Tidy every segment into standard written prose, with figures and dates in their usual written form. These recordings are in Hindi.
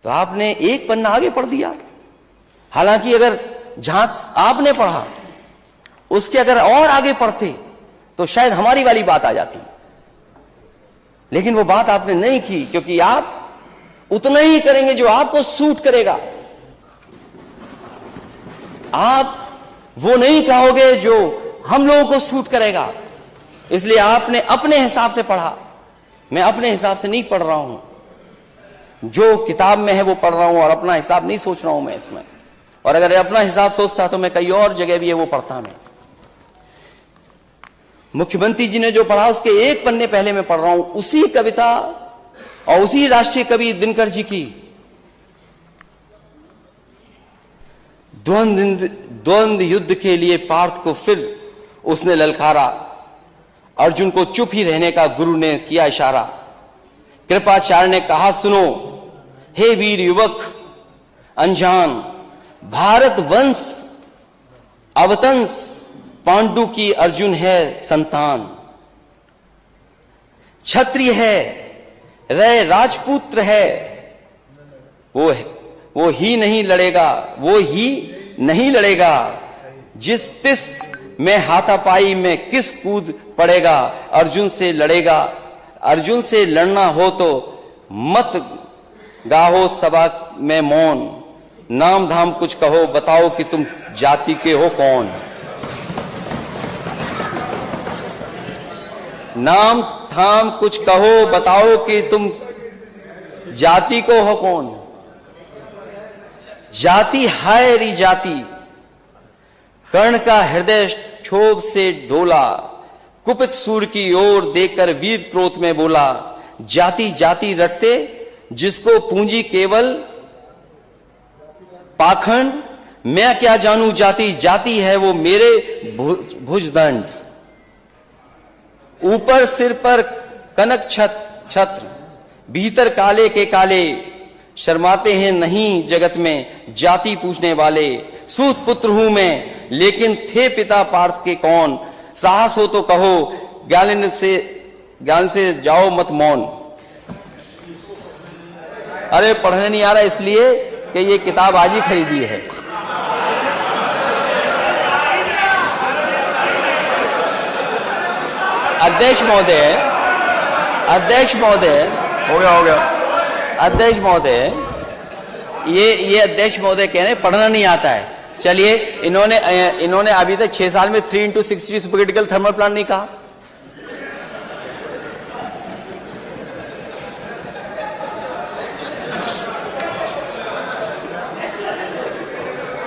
तो आपने एक पन्ना आगे पढ़ दिया। हालांकि अगर जहां आपने पढ़ा उसके अगर और आगे पढ़ते तो शायद हमारी वाली बात आ जाती, लेकिन वो बात आपने नहीं की, क्योंकि आप उतना ही करेंगे जो आपको सूट करेगा। आप वो नहीं कहोगे जो हम लोगों को सूट करेगा। इसलिए आपने अपने हिसाब से पढ़ा। मैं अपने हिसाब से नहीं पढ़ रहा हूं, जो किताब में है वो पढ़ रहा हूं और अपना हिसाब नहीं सोच रहा हूं मैं इसमें। और अगर अपना हिसाब सोचता तो मैं कई और जगह भी है वो पढ़ता। मैं मुख्यमंत्री जी ने जो पढ़ा उसके एक पन्ने पहले मैं पढ़ रहा हूं, उसी कविता और उसी राष्ट्रीय कवि दिनकर जी की द्वंद्व युद्ध के लिए पार्थ को फिर उसने ललकारा। अर्जुन को चुप ही रहने का गुरु ने किया इशारा। कृपाचार्य ने कहा सुनो हे वीर युवक अनजान, भारत वंश अवतंस पांडु की अर्जुन है संतान। क्षत्रिय है रह राजपुत्र है, वो ही नहीं लड़ेगा, वो ही नहीं लड़ेगा। जिस तिस में हाथापाई में किस कूद पड़ेगा, अर्जुन से लड़ेगा। अर्जुन से लड़ना हो तो मत गाहो सभा में मौन, नाम धाम कुछ कहो बताओ कि तुम जाति के हो कौन। नाम धाम कुछ कहो बताओ कि तुम जाति को हो कौन। जाति है री जाति, कर्ण का हृदय क्षोभ से डोला। कुपित सूर की ओर देखकर वीर क्रोध में बोला, जाति जाति रटते जिसको पूंजी केवल पाखंड। मैं क्या जानू जाति, जाति है वो मेरे भुजदंड। ऊपर सिर पर कनक छत्र, भीतर काले के काले। शर्माते हैं नहीं जगत में जाति पूछने वाले। सूत पुत्र हूं मैं लेकिन थे पिता पार्थ के कौन। साहस हो तो कहो ज्ञान से जाओ मत मौन। अरे पढ़ने नहीं आ रहा इसलिए कि ये किताब आज ही खरीदी है। अध्यक्ष महोदय हो गया अध्यक्ष महोदय, ये अध्यक्ष महोदय कह रहे हैं पढ़ना नहीं आता है। चलिए इन्होंने अभी तक 6 साल में 3x60 सुपरक्रिटिकल थर्मल प्लांट नहीं कहा।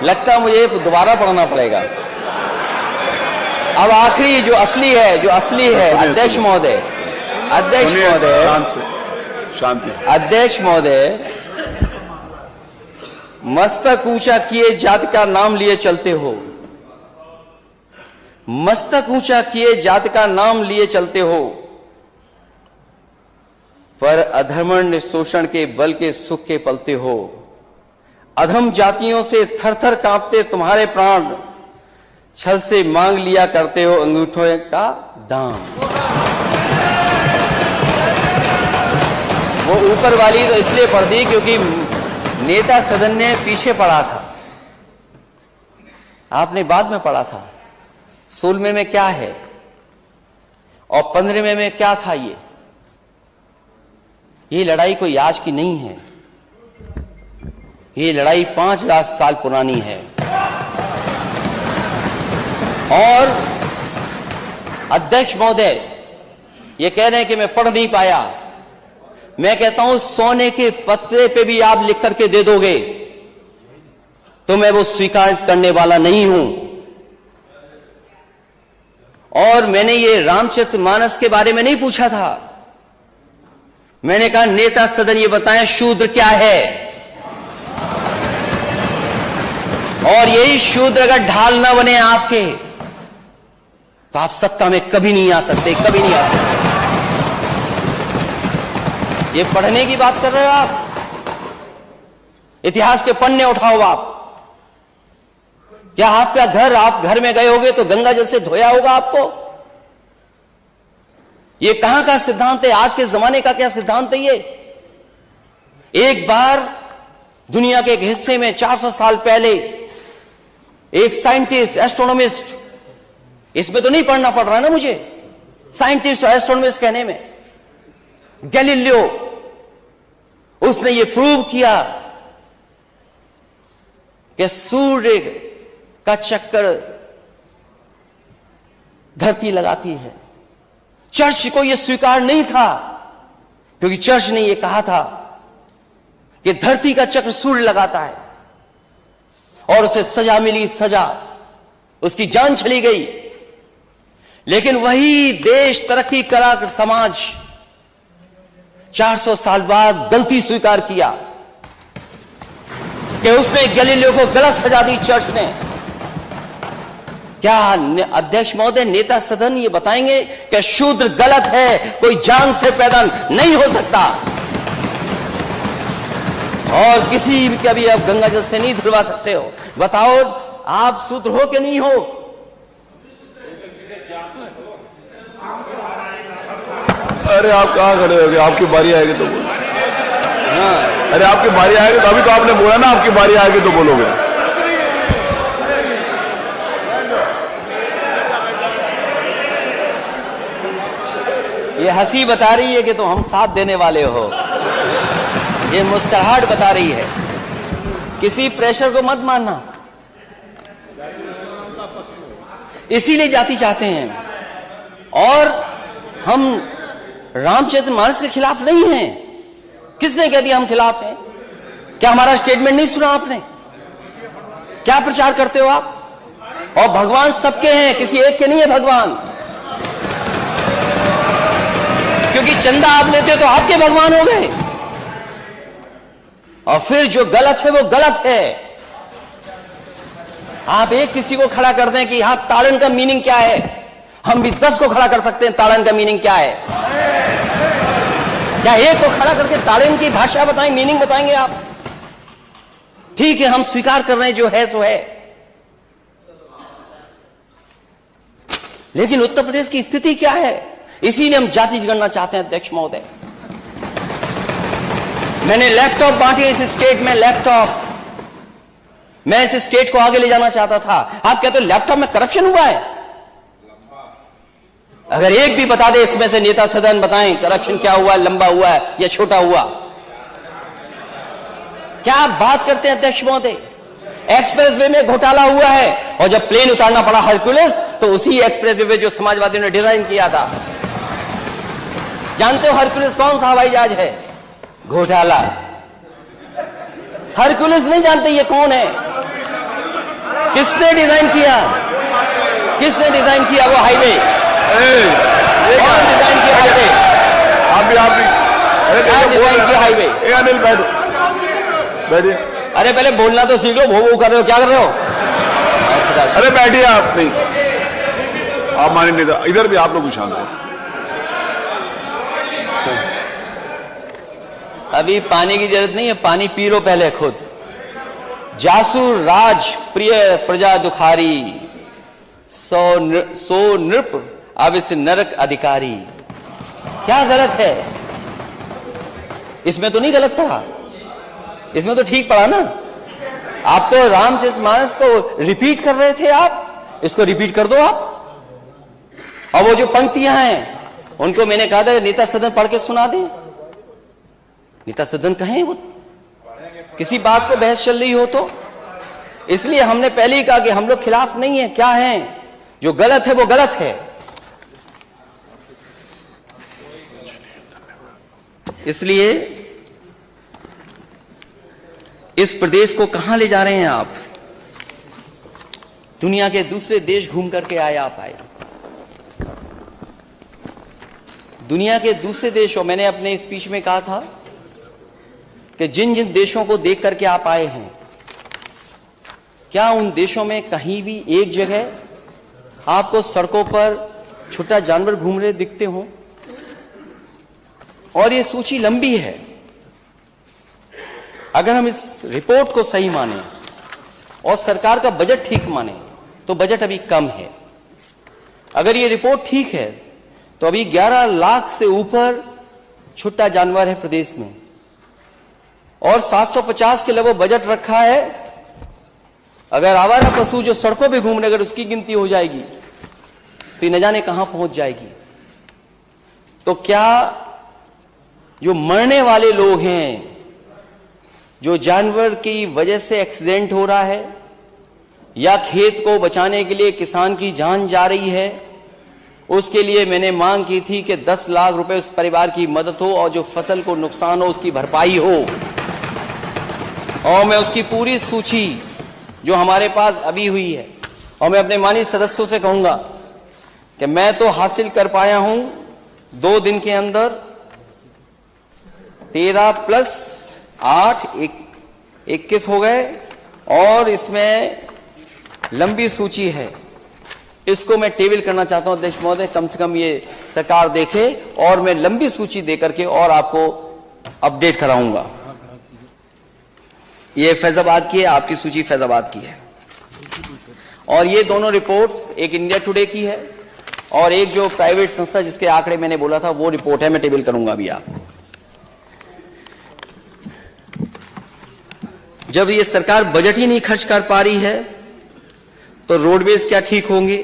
लगता मुझे दोबारा पढ़ना पड़ेगा। अब आखिरी जो असली है अध्यक्ष महोदय, शांति। अध्यक्ष महोदय, मस्तक ऊंचा किए जाति का नाम लिए चलते हो। मस्तक ऊंचा किए जाति का नाम लिए चलते हो, पर अधर्मण्य शोषण के बल के सुख के पलते हो। अधम जातियों से थर थर कांपते तुम्हारे प्राण, छल से मांग लिया करते हो अंगूठों का दाम। वो ऊपर वाली तो इसलिए पढ़ दी क्योंकि नेता सदन ने पीछे पढ़ा था, आपने बाद में पढ़ा था। 16वें में क्या है और 15वें में क्या था। ये लड़ाई कोई आज की नहीं है, ये लड़ाई 5 लाख साल पुरानी है। और अध्यक्ष महोदय ये कह रहे हैं कि मैं पढ़ नहीं पाया। मैं कहता हूं सोने के पत्रे पे भी आप लिख करके दे दोगे तो मैं वो स्वीकार करने वाला नहीं हूं। और मैंने ये रामचरितमानस के बारे में नहीं पूछा था। मैंने कहा नेता सदन ये बताएं शूद्र क्या है, और यही शूद्र अगर ढाल ना बने आपके तो आप सत्ता में कभी नहीं आ सकते, कभी नहीं आ सकते। ये पढ़ने की बात कर रहे हो आप, इतिहास के पन्ने उठाओ आप। क्या आपका घर, आप घर में गए होगे तो गंगा जल से धोया होगा आपको? ये कहां का सिद्धांत है? आज के जमाने का क्या सिद्धांत है ये? एक बार दुनिया के एक हिस्से में 400 साल पहले एक साइंटिस्ट, एस्ट्रोनॉमिस्ट, इसमें तो नहीं पढ़ना पड़ रहा ना मुझे, साइंटिस्ट और एस्ट्रोनॉमिस्ट कहने में, गैलीलियो, उसने ये प्रूव किया कि सूर्य का चक्कर धरती लगाती है। चर्च को यह स्वीकार नहीं था, क्योंकि चर्च ने यह कहा था कि धरती का चक्र सूर्य लगाता है, और उसे सजा मिली, सजा, उसकी जान चली गई। लेकिन वही देश, तरक्की करा समाज 400 साल बाद गलती स्वीकार किया कि उसने गैलीलियो को गलत सजा दी चर्च ने। क्या अध्यक्ष महोदय, नेता सदन ये बताएंगे कि शूद्र गलत है, कोई जान से पैदा नहीं हो सकता, और किसी भी कभी आप गंगा जल से नहीं धुलवा सकते हो? बताओ, आप शूद्र हो कि नहीं हो? अरे आप कहाँ खड़े हो गए? आपकी बारी आएगी तो बोलो। हाँ, अरे आपकी बारी आएगी तो, अभी तो आपने बोला ना आपकी बारी आएगी तो बोलोगे। ये हंसी बता रही है कि तो हम साथ देने वाले हो, ये मुस्कुराहट बता रही है। किसी प्रेशर को मत मानना, इसीलिए जाति चाहते हैं। और हम रामचरितमानस के खिलाफ नहीं हैं। किसने कह दिया हम खिलाफ हैं? क्या हमारा स्टेटमेंट नहीं सुना आपने? क्या प्रचार करते हो आप? और भगवान सबके हैं, किसी एक के नहीं है भगवान। क्योंकि चंदा आप लेते हो तो आपके भगवान हो गए, और फिर जो गलत है वो गलत है। आप एक किसी को खड़ा कर दें कि यहां ताड़न का मीनिंग क्या है, हम भी 10 को खड़ा कर सकते हैं ताड़न का मीनिंग क्या है। क्या एक को खड़ा करके ताड़न की भाषा बताएं, मीनिंग बताएंगे आप? ठीक है, हम स्वीकार कर रहे हैं जो है सो है, लेकिन उत्तर प्रदेश की स्थिति क्या है? इसीलिए हम जाति जनगणना चाहते हैं अध्यक्ष महोदय। मैंने लैपटॉप बांटे इस स्टेट में, लैपटॉप, मैं इस स्टेट को आगे ले जाना चाहता था। आप कहते हो लैपटॉप में करप्शन हुआ है? अगर एक भी बता दे इसमें से नेता सदन, बताएं करप्शन क्या हुआ, लंबा हुआ है या छोटा हुआ? क्या आप बात करते हैं अध्यक्ष महोदय? एक्सप्रेसवे में घोटाला हुआ है, और जब प्लेन उतारना पड़ा हरक्यूलिस, तो उसी एक्सप्रेसवे पे जो समाजवादियों ने डिजाइन किया था, जानते हो हरक्यूलिस कौन सा हवाई जहाज है? घोटाला। हरक्यूलिस नहीं जानते ये कौन है? किसने डिजाइन किया? किसने डिजाइन किया वो हाईवे? कौन डिजाइन किया हाईवे? आप भी क्या डिजाइन किया हाईवे? अनिल बैठो, बैठिए। अरे पहले बोलना तो सीख लो, वो कर रहे हो, क्या कर रहे हो? अरे बैठिए आप, नहीं आप माने नेता, इधर भी आप लोग भी शांत हो। अभी पानी की जरूरत नहीं है, पानी पी लो पहले खुद। जासुर राज प्रिय प्रजा दुखारी, सो नृप अब इस नरक अधिकारी। क्या गलत है इसमें? तो नहीं गलत पढ़ा, इसमें तो ठीक पढ़ा ना। आप तो रामचरितमानस को रिपीट कर रहे थे, आप इसको रिपीट कर दो आप। और वो जो पंक्तियां हैं उनको मैंने कहा था नेता सदन पढ़ के सुना दे। नेता सदन कहें वो किसी बात को बहस चल रही हो तो, इसलिए हमने पहले ही कहा कि हम लोग खिलाफ नहीं है। क्या है? जो गलत है वो गलत है। इसलिए इस प्रदेश को कहां ले जा रहे हैं आप? दुनिया के दूसरे देश घूम करके आए आप, आए दुनिया के दूसरे देशों। मैंने अपने स्पीच में कहा था कि जिन जिन देशों को देख करके आप आए हैं, क्या उन देशों में कहीं भी एक जगह आपको सड़कों पर छुट्टा जानवर घूम रहे दिखते हों? और ये सूची लंबी है। अगर हम इस रिपोर्ट को सही माने और सरकार का बजट ठीक माने तो बजट अभी कम है। अगर ये रिपोर्ट ठीक है तो अभी 11 लाख से ऊपर छुट्टा जानवर है प्रदेश में। और 750 के लगभग बजट रखा है। अगर आवारा पशु जो सड़कों पे घूमने अगर उसकी गिनती हो जाएगी तो न जाने कहां पहुंच जाएगी। तो क्या जो मरने वाले लोग हैं, जो जानवर की वजह से एक्सीडेंट हो रहा है या खेत को बचाने के लिए किसान की जान जा रही है, उसके लिए मैंने मांग की थी कि 10 लाख रुपए उस परिवार की मदद हो और जो फसल को नुकसान हो उसकी भरपाई हो। और मैं उसकी पूरी सूची जो हमारे पास अभी हुई है, और मैं अपने माननीय सदस्यों से कहूंगा कि मैं तो हासिल कर पाया हूं 2 दिन के अंदर 13 + 8 21 हो गए, और इसमें लंबी सूची है। इसको मैं टेबल करना चाहता हूं अध्यक्ष महोदय, कम से कम ये सरकार देखे और मैं लंबी सूची देकर के और आपको अपडेट कराऊंगा। ये फैजाबाद की है, आपकी सूची फैजाबाद की है। और ये दोनों रिपोर्ट्स, एक इंडिया टुडे की है और एक जो प्राइवेट संस्था जिसके आंकड़े मैंने बोला था वो रिपोर्ट है, मैं टेबल करूंगा अभी आपको। जब ये सरकार बजट ही नहीं खर्च कर पा रही है तो रोडवेज क्या ठीक होंगे,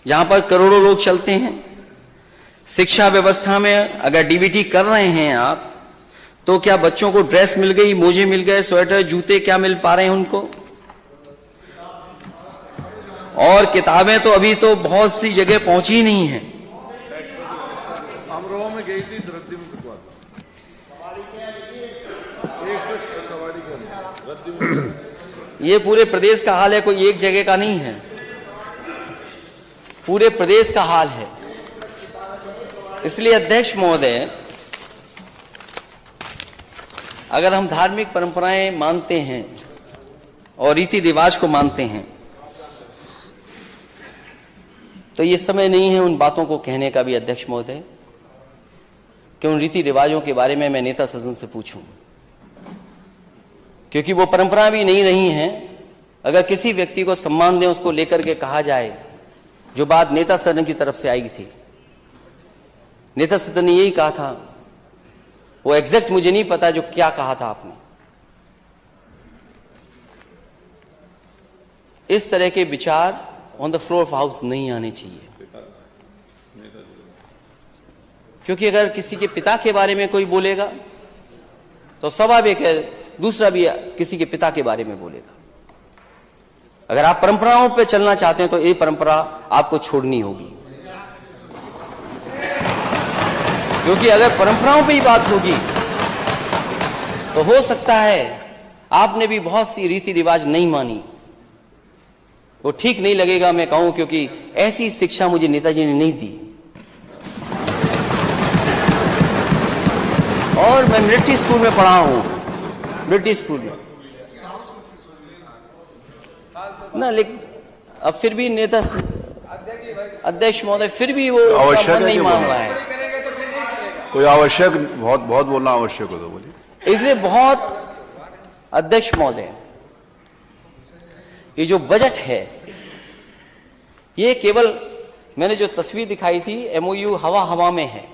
जहां पर करोड़ों लोग चलते हैं। शिक्षा व्यवस्था में अगर डीबीटी कर रहे हैं आप, तो क्या बच्चों को ड्रेस मिल गई, मोजे मिल गए, स्वेटर, जूते क्या मिल पा रहे हैं उनको? और किताबें तो अभी तो बहुत सी जगह पहुंची नहीं है। में गई थी ये पूरे प्रदेश का हाल है, कोई एक जगह का नहीं है, पूरे प्रदेश का हाल है। इसलिए अध्यक्ष महोदय, अगर हम धार्मिक परंपराएं मानते हैं और रीति रिवाज को मानते हैं तो ये समय नहीं है उन बातों को कहने का भी अध्यक्ष महोदय, कि उन रीति रिवाजों के बारे में मैं नेता सदन से पूछूं, क्योंकि वो परंपरा भी नहीं रही हैं। अगर किसी व्यक्ति को सम्मान दें, उसको लेकर के कहा जाए, जो बात नेता सदन की तरफ से आई थी, नेता सदन ने यही कहा था, वो एग्जैक्ट मुझे नहीं पता जो क्या कहा था आपने। इस तरह के विचार on the floor of house नहीं आने चाहिए, क्योंकि अगर किसी के पिता के बारे में कोई बोलेगा तो स्वाभाविक है दूसरा भी किसी के पिता के बारे में बोलेगा। अगर आप परंपराओं पे चलना चाहते हैं तो ये परंपरा आपको छोड़नी होगी, क्योंकि अगर परंपराओं पे ही बात होगी तो हो सकता है आपने भी बहुत सी रीति रिवाज नहीं मानी, वो ठीक नहीं लगेगा मैं कहूं, क्योंकि ऐसी शिक्षा मुझे नेताजी ने नहीं दी। और मैं मिलिट्री स्कूल में पढ़ा हूं, मिलिट्री स्कूल में ना, लेकिन अब फिर भी नेता अध्यक्ष महोदय फिर भी वो आवश्यक नहीं मान रहा है। कोई आवश्यक बहुत बोलना आवश्यक हो तो बोलिए। इसलिए बहुत अध्यक्ष महोदय, ये जो बजट है ये केवल मैंने जो तस्वीर दिखाई थी एमओयू हवा हवा में है,